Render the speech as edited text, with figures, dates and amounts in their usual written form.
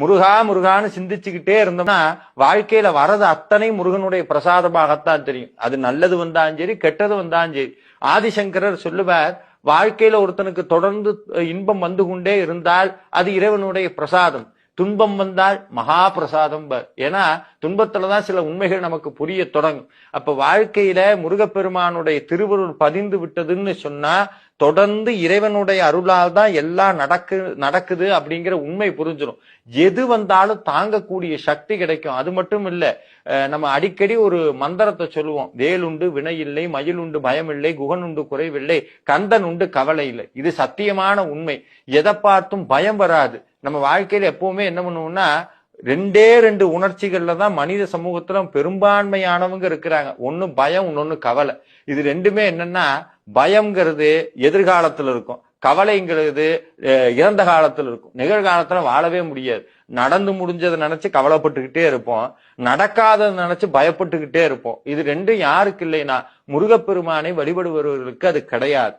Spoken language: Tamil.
முருகா முருகான்னு சிந்திச்சுக்கிட்டே இருந்தோம்னா வாழ்க்கையில வரது அத்தனை முருகனுடைய பிரசாதமாகத்தான் தெரியும். அது நல்லது வந்தாலும் சரி, கெட்டது வந்தாலும் சரி. ஆதிசங்கரர் சொல்லுவார், வாழ்க்கையில ஒருத்தனுக்கு தொடர்ந்து இன்பம் வந்து கொண்டே இருந்தால் அது இறைவனுடைய பிரசாதம், துன்பம் வந்தால் மகா பிரசாதம். ஏன்னா துன்பத்துலதான் சில உண்மைகள் நமக்கு புரிய தொடங்கும். அப்ப வாழ்க்கையில முருகப்பெருமானுடைய திருவருள் பதிந்து விட்டதுன்னு சொன்னா தொடர்ந்து இறைவனுடைய அருளால் தான் எல்லாம் நடக்குது அப்படிங்கிற உண்மை புரிஞ்சிடும். எது வந்தாலும் தாங்கக்கூடிய சக்தி கிடைக்கும். அது மட்டும் இல்ல, நம்ம அடிக்கடி ஒரு மந்திரத்தை சொல்லுவோம், வேலுண்டு வினை இல்லை, மயிலுண்டு பயம் இல்லை, குகன் உண்டு குறைவில்லை, கந்தன் உண்டு கவலை இல்லை. இது சத்தியமான உண்மை. எதை பார்த்தும் பயம் வராது. நம்ம வாழ்க்கையில எப்பவுமே என்ன பண்ணுவோம்னா, ரெண்டே ரெண்டு உணர்ச்சிகள்ல தான் மனித சமூகத்துல பெரும்பான்மையானவங்க இருக்கிறாங்க. ஒண்ணு பயம், இன்னொன்னு கவலை. இது ரெண்டுமே என்னன்னா, பயம்ங்கிறது எதிர்காலத்துல இருக்கும், கவலைங்கிறது இறந்த காலத்துல இருக்கும். நிகழ்காலத்துல வாழவே முடியாது. நடந்து முடிஞ்சதை நினைச்சு கவலைப்பட்டுக்கிட்டே இருப்போம், நடக்காததை நினைச்சு பயப்பட்டுக்கிட்டே இருப்போம். இது ரெண்டும் யாருக்கு இல்லைன்னா முருகப்பெருமானை வழிபடுபவர்களுக்கு அது கிடையாது.